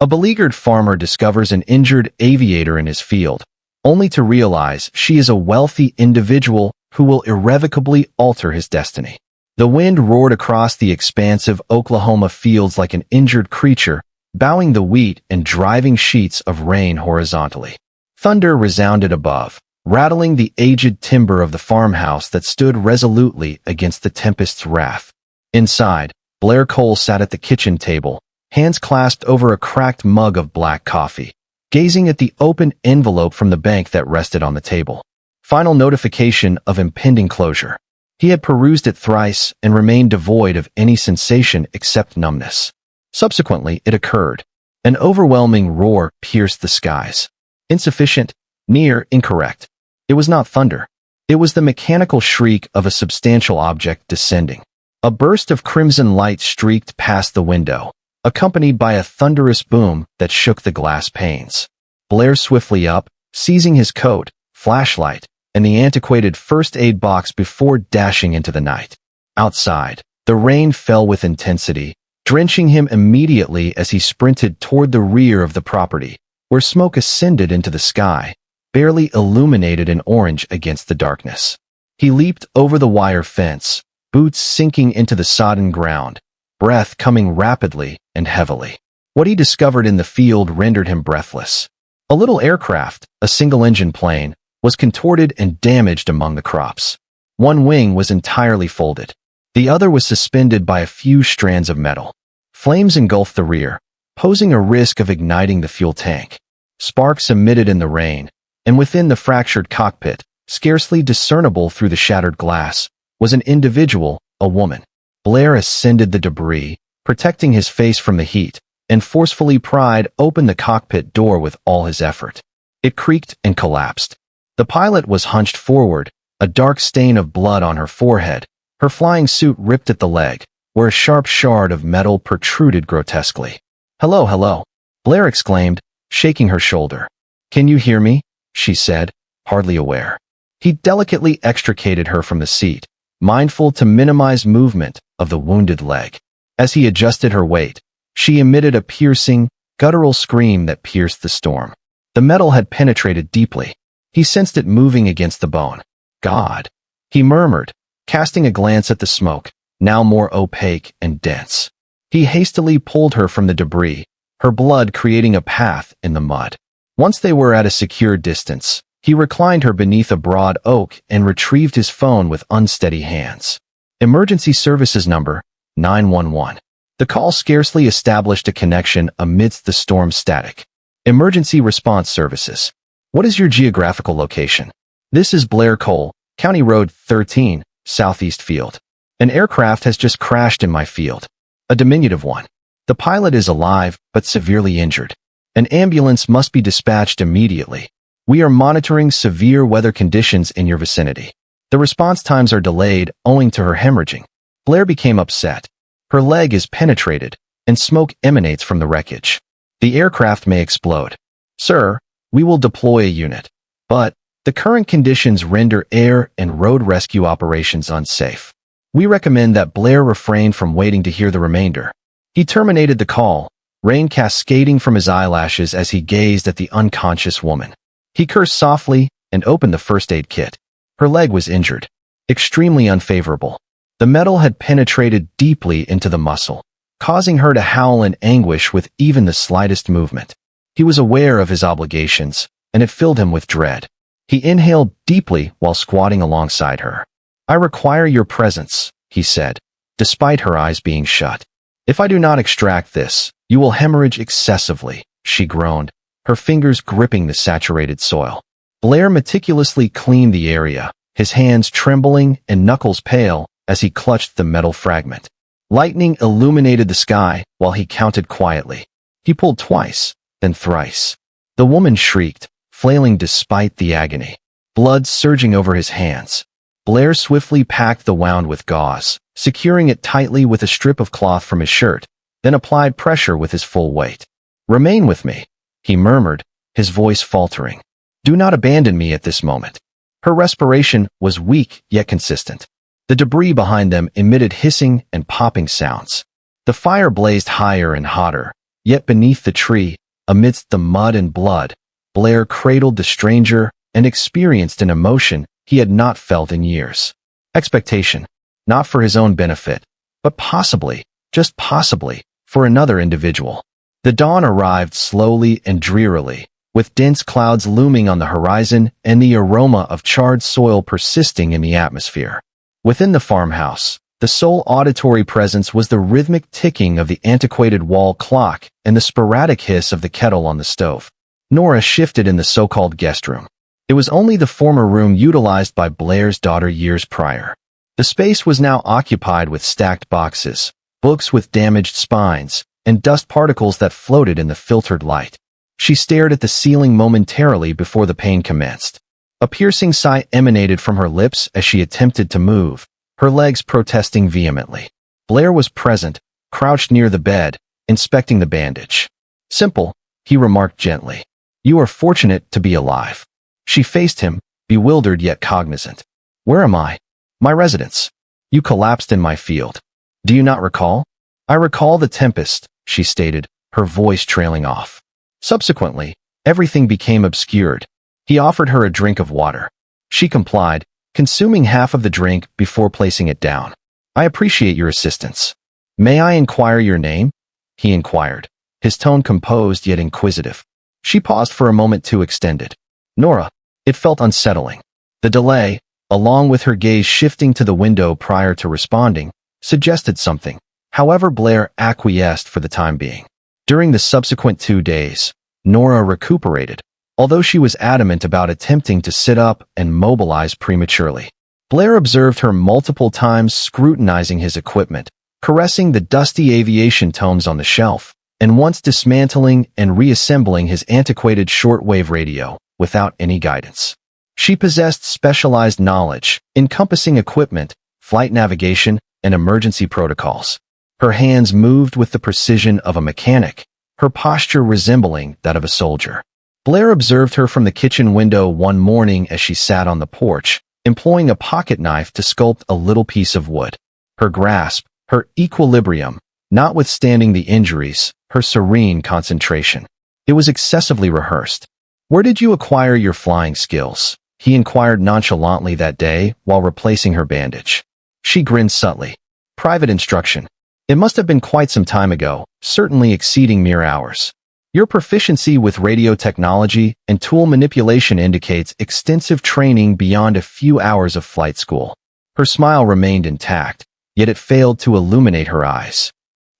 A beleaguered farmer discovers an injured aviator in his field, only to realize she is a wealthy individual who will irrevocably alter his destiny. The wind roared across the expansive Oklahoma fields like an injured creature, bowing the wheat and driving sheets of rain horizontally. Thunder resounded above, rattling the aged timber of the farmhouse that stood resolutely against the tempest's wrath. Inside, Blair Cole sat at the kitchen table, hands clasped over a cracked mug of black coffee, gazing at the open envelope from the bank that rested on the table. Final notification of impending closure. He had perused it thrice and remained devoid of any sensation except numbness. Subsequently, it occurred. An overwhelming roar pierced the skies. Insufficient, near, incorrect. It was not thunder. It was the mechanical shriek of a substantial object descending. A burst of crimson light streaked past the window, accompanied by a thunderous boom that shook the glass panes. Blair swiftly up, seizing his coat, flashlight, and the antiquated first aid box before dashing into the night. Outside, the rain fell with intensity, drenching him immediately as he sprinted toward the rear of the property, where smoke ascended into the sky, barely illuminated in orange against the darkness. He leaped over the wire fence, boots sinking into the sodden ground, breath coming rapidly and heavily. What he discovered in the field rendered him breathless. A little aircraft, a single-engine plane, was contorted and damaged among the crops. One wing was entirely folded. The other was suspended by a few strands of metal. Flames engulfed the rear, posing a risk of igniting the fuel tank. Sparks emitted in the rain, and within the fractured cockpit, scarcely discernible through the shattered glass, was an individual, a woman. Blair ascended the debris, protecting his face from the heat, and forcefully pried open the cockpit door with all his effort. It creaked and collapsed. The pilot was hunched forward, a dark stain of blood on her forehead, her flying suit ripped at the leg, where a sharp shard of metal protruded grotesquely. "Hello, hello," Blair exclaimed, shaking her shoulder. "Can you hear me?" she said, hardly aware. He delicately extricated her from the seat, mindful to minimize movement of the wounded leg. As he adjusted her weight, she emitted a piercing, guttural scream that pierced the storm. The metal had penetrated deeply. He sensed it moving against the bone. "God," he murmured, casting a glance at the smoke, now more opaque and dense. He hastily pulled her from the debris, her blood creating a path in the mud. Once they were at a secure distance, he reclined her beneath a broad oak and retrieved his phone with unsteady hands. "Emergency services number, 911. The call scarcely established a connection amidst the storm's static. "Emergency response services. What is your geographical location?" "This is Blair Cole, County Road 13, Southeast Field. An aircraft has just crashed in my field. A diminutive one. The pilot is alive, but severely injured. An ambulance must be dispatched immediately. We are monitoring severe weather conditions in your vicinity. The response times are delayed owing to her hemorrhaging." Blair became upset. Her leg is penetrated, and smoke emanates from the wreckage. "The aircraft may explode. Sir, we will deploy a unit, but the current conditions render air and road rescue operations unsafe. We recommend that Blair refrain from waiting to hear the remainder." He terminated the call, rain cascading from his eyelashes as he gazed at the unconscious woman. He cursed softly and opened the first aid kit. Her leg was injured. Extremely unfavorable. The metal had penetrated deeply into the muscle, causing her to howl in anguish with even the slightest movement. He was aware of his obligations, and it filled him with dread. He inhaled deeply while squatting alongside her. "I require your presence," he said, despite her eyes being shut. "If I do not extract this, you will hemorrhage excessively," she groaned, her fingers gripping the saturated soil. Blair meticulously cleaned the area, his hands trembling and knuckles pale as he clutched the metal fragment. Lightning illuminated the sky while he counted quietly. He pulled twice, then thrice. The woman shrieked, flailing despite the agony, blood surging over his hands. Blair swiftly packed the wound with gauze, securing it tightly with a strip of cloth from his shirt, then applied pressure with his full weight. "Remain with me," he murmured, his voice faltering. "Do not abandon me at this moment." Her respiration was weak yet consistent. The debris behind them emitted hissing and popping sounds. The fire blazed higher and hotter, Yet beneath the tree, amidst the mud and blood, Blair cradled the stranger and experienced an emotion he had not felt in years. Expectation, not for his own benefit, but possibly, just possibly, for another individual. The dawn arrived slowly and drearily, with dense clouds looming on the horizon and the aroma of charred soil persisting in the atmosphere. Within the farmhouse, the sole auditory presence was the rhythmic ticking of the antiquated wall clock and the sporadic hiss of the kettle on the stove. Nora shifted in the so-called guest room. It was only the former room utilized by Blair's daughter years prior. The space was now occupied with stacked boxes, books with damaged spines, and dust particles that floated in the filtered light. She stared at the ceiling momentarily before the pain commenced. A piercing sigh emanated from her lips as she attempted to move, her legs protesting vehemently. Blair was present, crouched near the bed, inspecting the bandage. "Simple," he remarked gently. "You are fortunate to be alive." She faced him, bewildered yet cognizant. "Where am I?" "My residence. You collapsed in my field. Do you not recall?" "I recall the tempest," she stated, her voice trailing off. Subsequently, everything became obscured. He offered her a drink of water. She complied, consuming half of the drink before placing it down. "I appreciate your assistance. May I inquire your name?" he inquired, his tone composed yet inquisitive. She paused for a moment too extended. "Nora." It felt unsettling. The delay, along with her gaze shifting to the window prior to responding, suggested something. However, Blair acquiesced for the time being. During the subsequent 2 days, Nora recuperated, although she was adamant about attempting to sit up and mobilize prematurely. Blair observed her multiple times scrutinizing his equipment, caressing the dusty aviation tomes on the shelf, and once dismantling and reassembling his antiquated shortwave radio without any guidance. She possessed specialized knowledge, encompassing equipment, flight navigation, and emergency protocols. Her hands moved with the precision of a mechanic, her posture resembling that of a soldier. Blair observed her from the kitchen window one morning as she sat on the porch, employing a pocket knife to sculpt a little piece of wood. Her grasp, her equilibrium, notwithstanding the injuries, her serene concentration. It was excessively rehearsed. "Where did you acquire your flying skills?" he inquired nonchalantly that day while replacing her bandage. She grinned subtly. "Private instruction. It must have been quite some time ago, certainly exceeding mere hours. Your proficiency with radio technology and tool manipulation indicates extensive training beyond a few hours of flight school." Her smile remained intact, yet it failed to illuminate her eyes.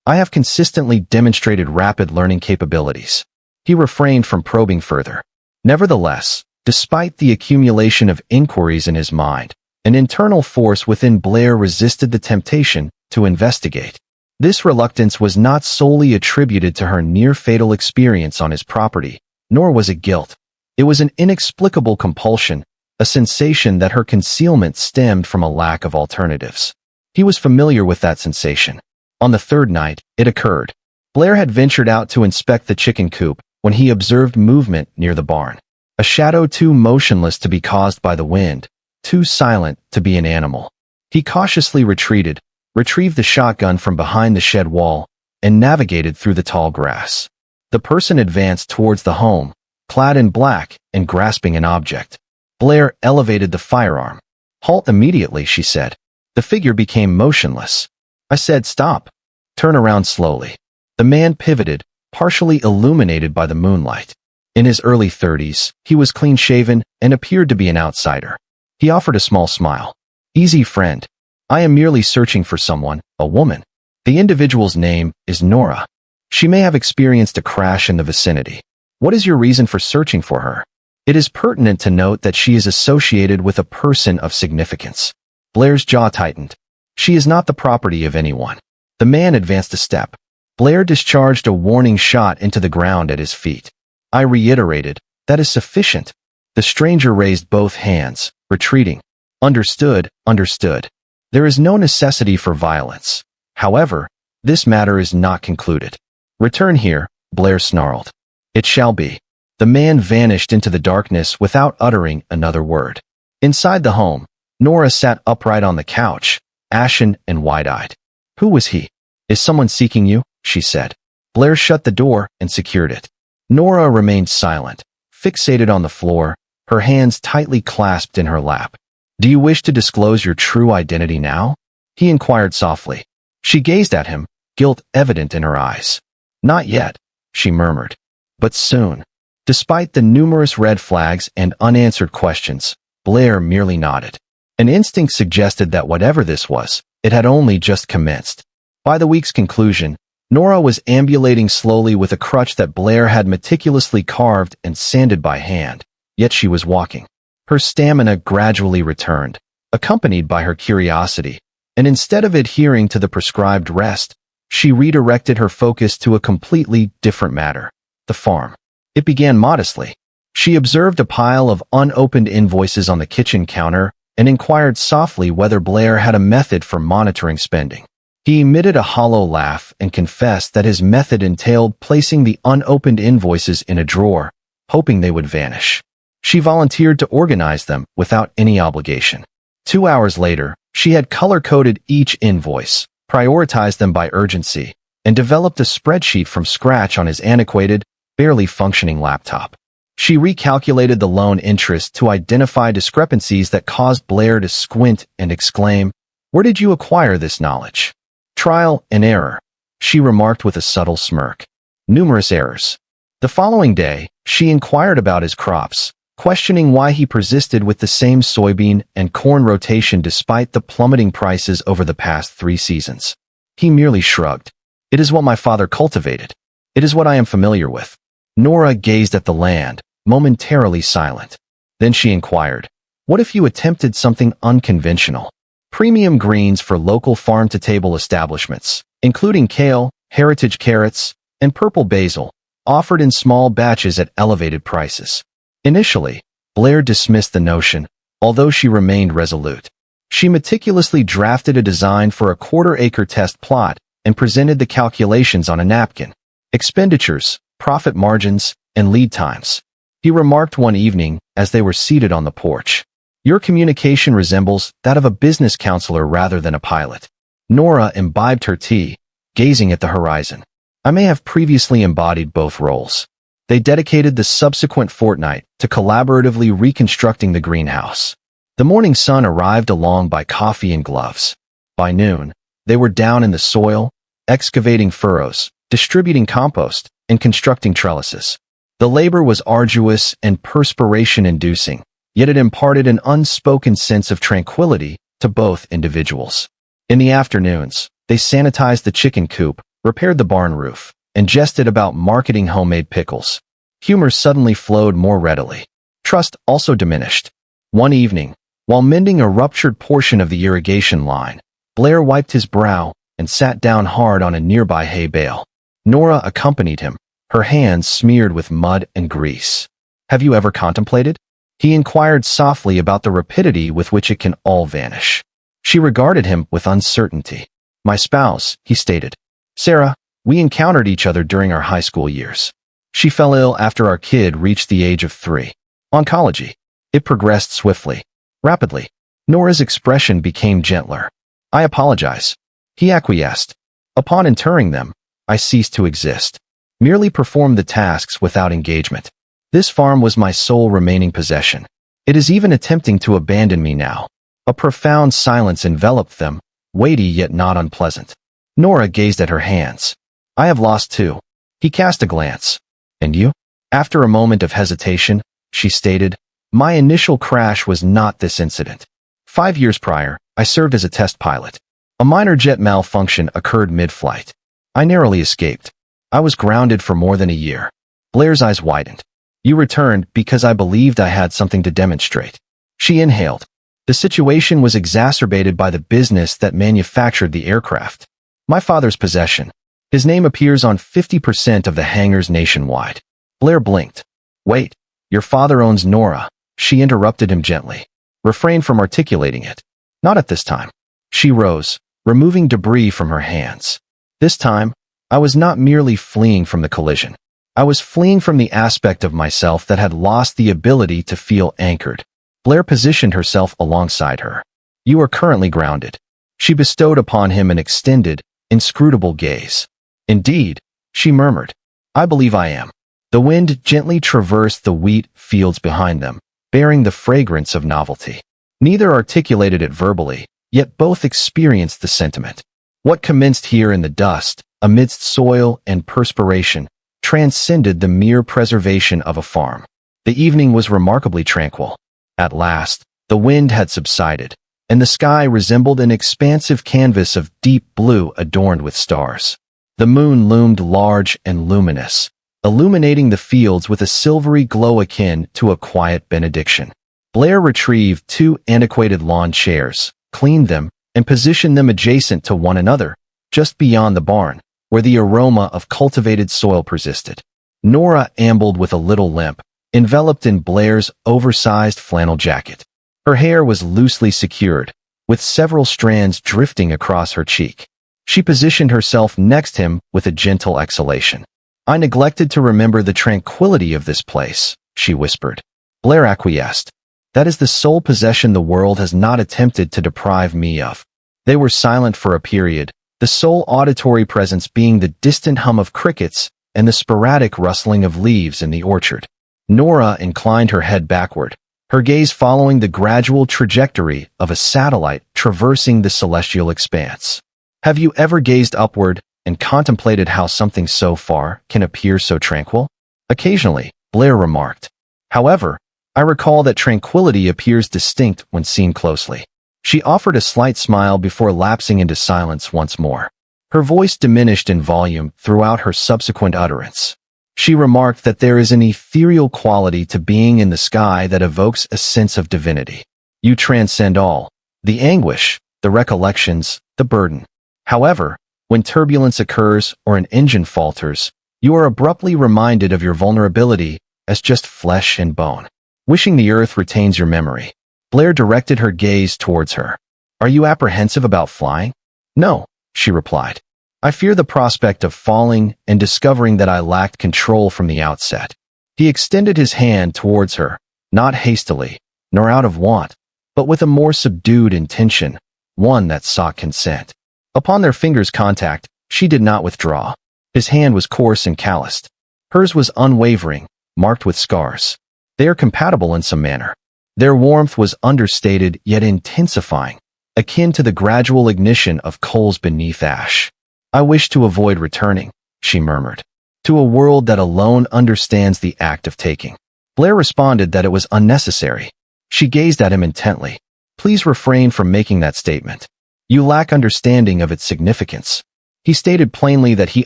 "I have consistently demonstrated rapid learning capabilities." He refrained from probing further. Nevertheless, despite the accumulation of inquiries in his mind, an internal force within Blair resisted the temptation to investigate. This reluctance was not solely attributed to her near-fatal experience on his property, nor was it guilt. It was an inexplicable compulsion, a sensation that her concealment stemmed from a lack of alternatives. He was familiar with that sensation. On the third night, it occurred. Blair had ventured out to inspect the chicken coop when he observed movement near the barn. A shadow too motionless to be caused by the wind, too silent to be an animal. He cautiously retreated, retrieved the shotgun from behind the shed wall, and navigated through the tall grass. The person advanced towards the home, clad in black and grasping an object. Blair elevated the firearm. "Halt immediately," she said. The figure became motionless. "I said stop. Turn around slowly." The man pivoted, partially illuminated by the moonlight. In his early 30s, he was clean-shaven and appeared to be an outsider. He offered a small smile. "Easy, friend. I am merely searching for someone, a woman. The individual's name is Nora. She may have experienced a crash in the vicinity. What is your reason for searching for her? It is pertinent to note that she is associated with a person of significance." Blair's jaw tightened. "She is not the property of anyone." The man advanced a step. Blair discharged a warning shot into the ground at his feet. "I reiterated, that is sufficient." The stranger raised both hands, retreating. "Understood, understood. There is no necessity for violence. However, this matter is not concluded. Return here," Blair snarled. "It shall be." The man vanished into the darkness without uttering another word. Inside the home, Nora sat upright on the couch, ashen and wide-eyed. "Who was he?" "Is someone seeking you?" she said. Blair shut the door and secured it. Nora remained silent, fixated on the floor, her hands tightly clasped in her lap. "Do you wish to disclose your true identity now?" he inquired softly. She gazed at him, guilt evident in her eyes. "Not yet," she murmured. "But soon." Despite the numerous red flags and unanswered questions, Blair merely nodded. An instinct suggested that whatever this was, it had only just commenced. By the week's conclusion, Nora was ambulating slowly with a crutch that Blair had meticulously carved and sanded by hand, yet she was walking. Her stamina gradually returned, accompanied by her curiosity, and instead of adhering to the prescribed rest, she redirected her focus to a completely different matter: the farm. It began modestly. She observed a pile of unopened invoices on the kitchen counter and inquired softly whether Blair had a method for monitoring spending. He emitted a hollow laugh and confessed that his method entailed placing the unopened invoices in a drawer, hoping they would vanish. She volunteered to organize them without any obligation. 2 hours later, she had color-coded each invoice, prioritized them by urgency, and developed a spreadsheet from scratch on his antiquated, barely functioning laptop. She recalculated the loan interest to identify discrepancies that caused Blair to squint and exclaim, "Where did you acquire this knowledge?" "Trial and error," she remarked with a subtle smirk. "Numerous errors." The following day, she inquired about his crops, questioning why he persisted with the same soybean and corn rotation despite the plummeting prices over the past 3 seasons. He merely shrugged. "It is what my father cultivated. It is what I am familiar with." Nora gazed at the land, momentarily silent. Then she inquired, "What if you attempted something unconventional? Premium greens for local farm-to-table establishments, including kale, heritage carrots, and purple basil, offered in small batches at elevated prices." Initially, Blair dismissed the notion, although she remained resolute. She meticulously drafted a design for a quarter-acre test plot and presented the calculations on a napkin: expenditures, profit margins, and lead times. He remarked one evening as they were seated on the porch, "Your communication resembles that of a business counselor rather than a pilot." Nora imbibed her tea, gazing at the horizon. "I may have previously embodied both roles." They dedicated the subsequent fortnight to collaboratively reconstructing the greenhouse. The morning sun arrived along by coffee and gloves. By noon, they were down in the soil, excavating furrows, distributing compost, and constructing trellises. The labor was arduous and perspiration-inducing, yet it imparted an unspoken sense of tranquility to both individuals. In the afternoons, they sanitized the chicken coop, repaired the barn roof, and jested about marketing homemade pickles. Humor suddenly flowed more readily. Trust also diminished. One evening, while mending a ruptured portion of the irrigation line, Blair wiped his brow and sat down hard on a nearby hay bale. Nora accompanied him, her hands smeared with mud and grease. "Have you ever contemplated?" He inquired softly about the rapidity with which it can all vanish. She regarded him with uncertainty. "My spouse," he stated. "Sarah, we encountered each other during our high school years. She fell ill after our kid reached the age of 3. Oncology. It progressed swiftly, rapidly." Nora's expression became gentler. "I apologize." He acquiesced. "Upon interring them, I ceased to exist. Merely performed the tasks without engagement. This farm was my sole remaining possession. It is even attempting to abandon me now." A profound silence enveloped them, weighty yet not unpleasant. Nora gazed at her hands. "I have lost too." He cast a glance. "And you?" After a moment of hesitation, she stated, "My initial crash was not this incident. 5 years prior, I served as a test pilot. A minor jet malfunction occurred mid-flight. I narrowly escaped. I was grounded for more than a year." Blair's eyes widened. "You returned because I believed I had something to demonstrate." She inhaled. "The situation was exacerbated by the business that manufactured the aircraft. My father's possession. His name appears on 50% of the hangars nationwide." Blair blinked. "Wait, your father owns Nora." She interrupted him gently. "Refrain from articulating it. Not at this time." She rose, removing debris from her hands. "This time, I was not merely fleeing from the collision. I was fleeing from the aspect of myself that had lost the ability to feel anchored." Blair positioned herself alongside her. "You are currently grounded." She bestowed upon him an extended, inscrutable gaze. "Indeed," she murmured. I believe I am. The wind gently traversed the wheat fields behind them, bearing the fragrance of novelty. Neither articulated it verbally, yet both experienced the sentiment. What commenced here in the dust, amidst soil and perspiration, transcended the mere preservation of a farm. The evening was remarkably tranquil. At last, the wind had subsided, and the sky resembled an expansive canvas of deep blue adorned with stars. The moon loomed large and luminous, illuminating the fields with a silvery glow akin to a quiet benediction. Blair retrieved 2 antiquated lawn chairs, cleaned them, and positioned them adjacent to one another, just beyond the barn, where the aroma of cultivated soil persisted. Nora ambled with a little limp, enveloped in Blair's oversized flannel jacket. Her hair was loosely secured, with several strands drifting across her cheek. She positioned herself next him with a gentle exhalation. I neglected to remember the tranquility of this place, she whispered. Blair acquiesced. That is the sole possession the world has not attempted to deprive me of. They were silent for a period, the sole auditory presence being the distant hum of crickets and the sporadic rustling of leaves in the orchard. Nora inclined her head backward, her gaze following the gradual trajectory of a satellite traversing the celestial expanse. Have you ever gazed upward and contemplated how something so far can appear so tranquil? Occasionally, Blair remarked. However, I recall that tranquility appears distinct when seen closely. She offered a slight smile before lapsing into silence once more. Her voice diminished in volume throughout her subsequent utterance. She remarked that there is an ethereal quality to being in the sky that evokes a sense of divinity. You transcend all, the anguish, the recollections, the burden. However, when turbulence occurs or an engine falters, you are abruptly reminded of your vulnerability as just flesh and bone. Wishing the earth retains your memory. Blair directed her gaze towards her. Are you apprehensive about flying? No, she replied. I fear the prospect of falling and discovering that I lacked control from the outset. He extended his hand towards her, not hastily, nor out of want, but with a more subdued intention, one that sought consent. Upon their fingers' contact, she did not withdraw. His hand was coarse and calloused. Hers was unwavering, marked with scars. They are compatible in some manner. Their warmth was understated yet intensifying, akin to the gradual ignition of coals beneath ash. I wish to avoid returning, she murmured, to a world that alone understands the act of taking. Blair responded that it was unnecessary. She gazed at him intently. Please refrain from making that statement. You lack understanding of its significance. He stated plainly that he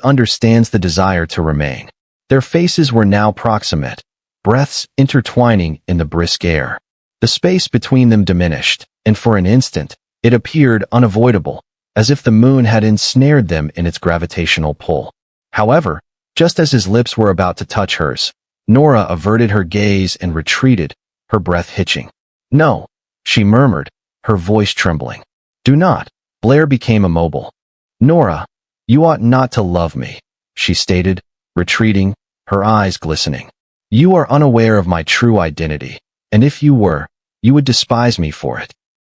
understands the desire to remain. Their faces were now proximate, breaths intertwining in the brisk air. The space between them diminished, and for an instant, it appeared unavoidable, as if the moon had ensnared them in its gravitational pull. However, just as his lips were about to touch hers, Nora averted her gaze and retreated, her breath hitching. No, she murmured, her voice trembling. Do not. Blair became immobile. Nora, you ought not to love me, she stated, retreating, her eyes glistening. You are unaware of my true identity, and if you were, you would despise me for it.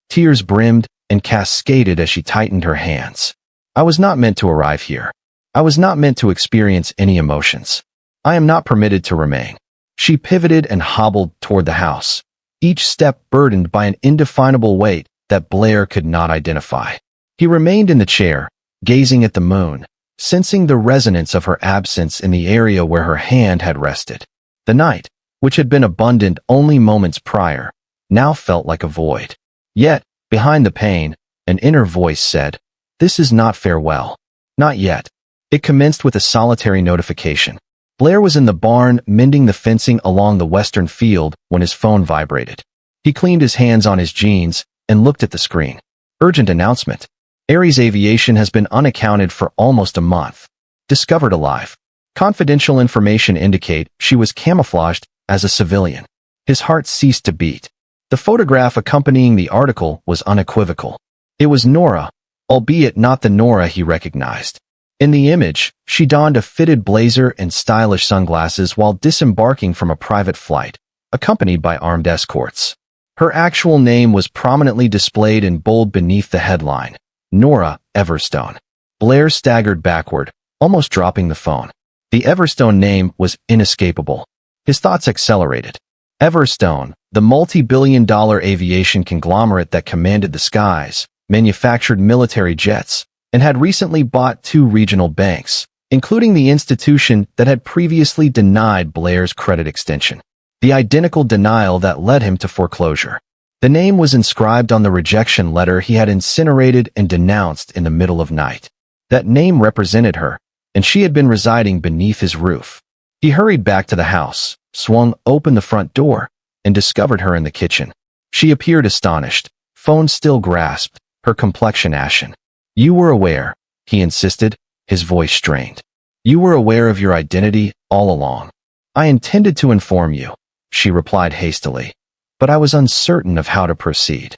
Tears brimmed and cascaded as she tightened her hands. I was not meant to arrive here. I was not meant to experience any emotions. I am not permitted to remain. She pivoted and hobbled toward the house, each step burdened by an indefinable weight that Blair could not identify. He remained in the chair, gazing at the moon, sensing the resonance of her absence in the area where her hand had rested. The night, which had been abundant only moments prior, now felt like a void. Yet, behind the pain, an inner voice said, "This is not farewell. Not yet." It commenced with a solitary notification. Blair was in the barn mending the fencing along the western field when his phone vibrated. He cleaned his hands on his jeans and looked at the screen. Urgent announcement. Ares Aviation has been unaccounted for almost a month. Discovered alive. Confidential information indicate she was camouflaged as a civilian. His heart ceased to beat. The photograph accompanying the article was unequivocal. It was Nora, albeit not the Nora he recognized. In the image, she donned a fitted blazer and stylish sunglasses while disembarking from a private flight, accompanied by armed escorts. Her actual name was prominently displayed in bold beneath the headline, Nora Everstone. Blair staggered backward, almost dropping the phone. The Everstone name was inescapable. His thoughts accelerated. Everstone, the multi-billion-dollar aviation conglomerate that commanded the skies, manufactured military jets, and had recently bought 2 regional banks, including the institution that had previously denied Blair's credit extension. The identical denial that led him to foreclosure. The name was inscribed on the rejection letter he had incinerated and denounced in the middle of night. That name represented her, and she had been residing beneath his roof. He hurried back to the house, swung open the front door, and discovered her in the kitchen. She appeared astonished, phone still grasped, her complexion ashen. "You were aware," he insisted, his voice strained. "You were aware of your identity all along." "I intended to inform you," she replied hastily, "but I was uncertain of how to proceed."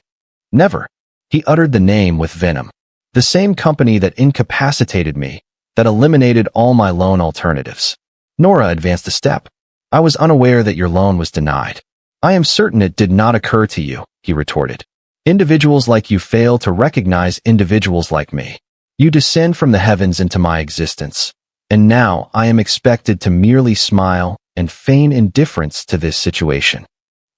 "Never." He uttered the name with venom. "The same company that incapacitated me, that eliminated all my loan alternatives." Nora advanced a step. "I was unaware that your loan was denied." "I am certain it did not occur to you," he retorted. "Individuals like you fail to recognize individuals like me. You descend from the heavens into my existence, and now I am expected to merely smile and feign indifference to this situation."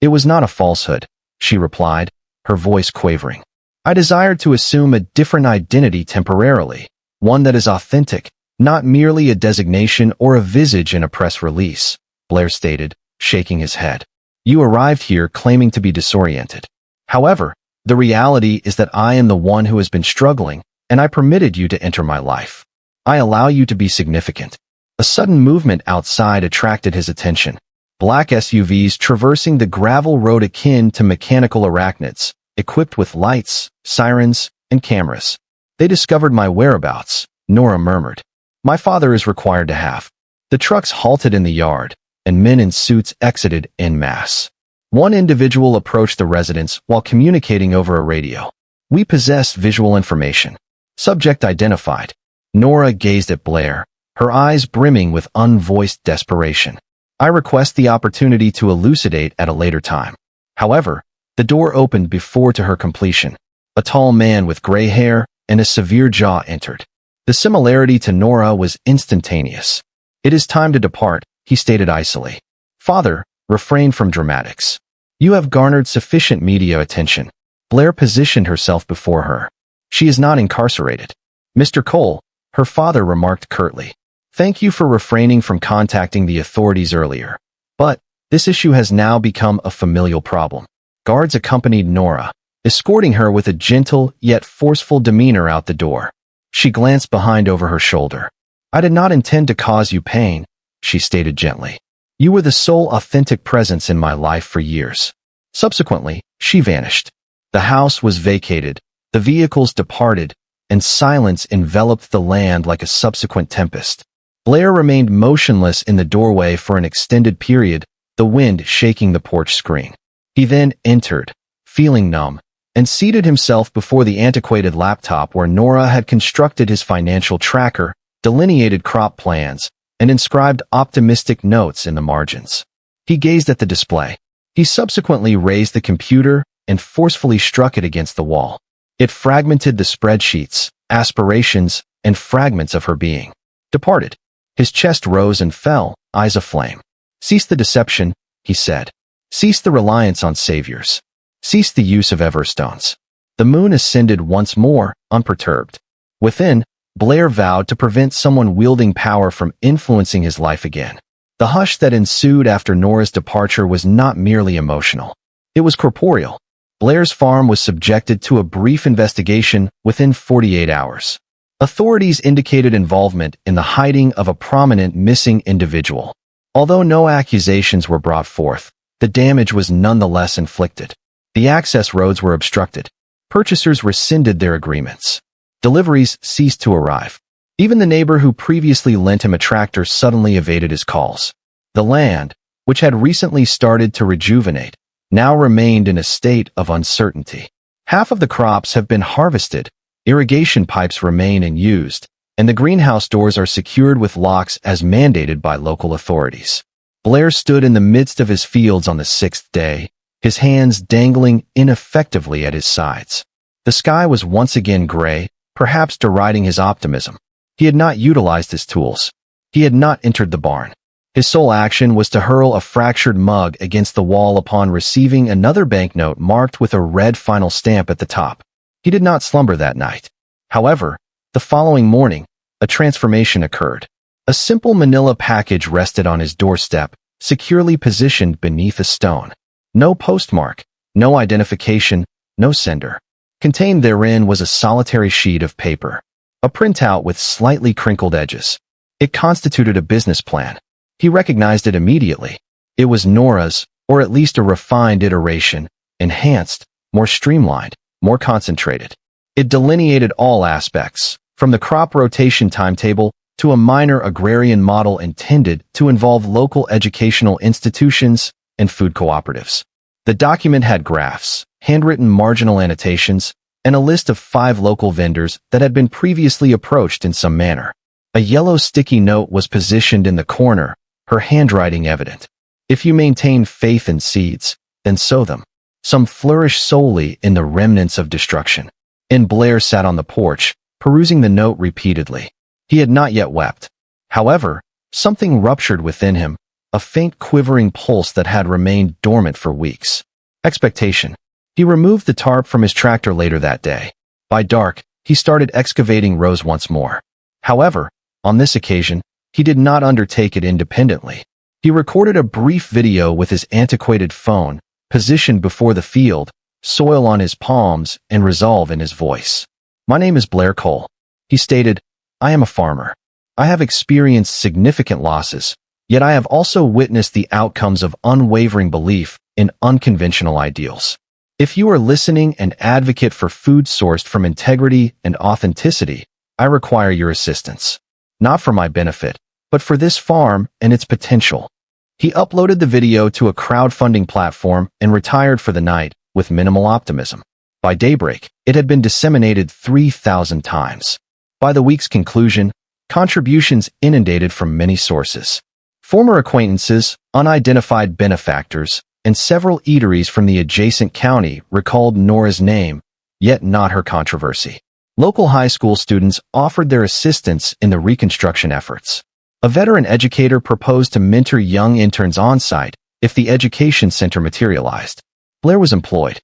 "It was not a falsehood," she replied, her voice quavering. "I desired to assume a different identity temporarily, one that is authentic, not merely a designation or a visage in a press release," Blair stated, shaking his head. "You arrived here claiming to be disoriented. However, the reality is that I am the one who has been struggling, and I permitted you to enter my life. I allow you to be significant." A sudden movement outside attracted his attention. Black SUVs traversing the gravel road akin to mechanical arachnids, equipped with lights, sirens, and cameras. "They discovered my whereabouts," Nora murmured. "My father is required to have." The trucks halted in the yard, and men in suits exited en masse. One individual approached the residence while communicating over a radio. "We possess visual information. Subject identified." Nora gazed at Blair, her eyes brimming with unvoiced desperation. "I request the opportunity to elucidate at a later time." However, the door opened before to her completion. A tall man with gray hair and a severe jaw entered. The similarity to Nora was instantaneous. "It is time to depart," he stated icily. "Father, refrain from dramatics. You have garnered sufficient media attention." Blair positioned herself before her. "She is not incarcerated." "Mr. Cole," her father remarked curtly, "thank you for refraining from contacting the authorities earlier. But this issue has now become a familial problem." Guards accompanied Nora, escorting her with a gentle yet forceful demeanor out the door. She glanced behind over her shoulder. "I did not intend to cause you pain," she stated gently. "You were the sole authentic presence in my life for years." Subsequently, she vanished. The house was vacated, the vehicles departed, and silence enveloped the land like a subsequent tempest. Blair remained motionless in the doorway for an extended period, the wind shaking the porch screen. He then entered, feeling numb, and seated himself before the antiquated laptop where Nora had constructed his financial tracker, delineated crop plans, and inscribed optimistic notes in the margins. He gazed at the display. He subsequently raised the computer and forcefully struck it against the wall. It fragmented the spreadsheets, aspirations, and fragments of her being. Departed. His chest rose and fell, eyes aflame. "Cease the deception," he said. "Cease the reliance on saviors. Cease the use of Everstones." The moon ascended once more, unperturbed. Within, Blair vowed to prevent someone wielding power from influencing his life again. The hush that ensued after Nora's departure was not merely emotional. It was corporeal. Blair's farm was subjected to a brief investigation within 48 hours. Authorities indicated involvement in the hiding of a prominent missing individual. Although no accusations were brought forth, the damage was nonetheless inflicted. The access roads were obstructed. Purchasers rescinded their agreements. Deliveries ceased to arrive. Even the neighbor who previously lent him a tractor suddenly evaded his calls. The land, which had recently started to rejuvenate, now remained in a state of uncertainty. Half of the crops have been harvested, irrigation pipes remain unused, and the greenhouse doors are secured with locks as mandated by local authorities. Blair stood in the midst of his fields on the 6th day, his hands dangling ineffectively at his sides. The sky was once again gray, perhaps deriding his optimism. He had not utilized his tools. He had not entered the barn. His sole action was to hurl a fractured mug against the wall upon receiving another banknote marked with a red final stamp at the top. He did not slumber that night. However, the following morning, a transformation occurred. A simple manila package rested on his doorstep, securely positioned beneath a stone. No postmark, no identification, no sender. Contained therein was a solitary sheet of paper, a printout with slightly crinkled edges. It constituted a business plan. He recognized it immediately. It was Nora's, or at least a refined iteration, enhanced, more streamlined, more concentrated. It delineated all aspects, from the crop rotation timetable to a minor agrarian model intended to involve local educational institutions and food cooperatives. The document had graphs, handwritten marginal annotations, and a list of 5 local vendors that had been previously approached in some manner. A yellow sticky note was positioned in the corner, her handwriting evident. If you maintain faith in seeds, then sow them. Some flourish solely in the remnants of destruction. And Blair sat on the porch, perusing the note repeatedly. He had not yet wept. However, something ruptured within him, a faint quivering pulse that had remained dormant for weeks. Expectation. He removed the tarp from his tractor later that day. By dark, he started excavating rows once more. However, on this occasion, he did not undertake it independently. He recorded a brief video with his antiquated phone, positioned before the field, soil on his palms, and resolve in his voice. "My name is Blair Cole," he stated. "I am a farmer. I have experienced significant losses, yet I have also witnessed the outcomes of unwavering belief in unconventional ideals. If you are listening and advocate for food sourced from integrity and authenticity, I require your assistance. Not for my benefit, but for this farm and its potential." He uploaded the video to a crowdfunding platform and retired for the night with minimal optimism. By daybreak, it had been disseminated 3,000 times. By the week's conclusion, contributions inundated from many sources. Former acquaintances, unidentified benefactors, and several eateries from the adjacent county recalled Nora's name, yet not her controversy. Local high school students offered their assistance in the reconstruction efforts. A veteran educator proposed to mentor young interns on-site if the education center materialized. Blair was employed.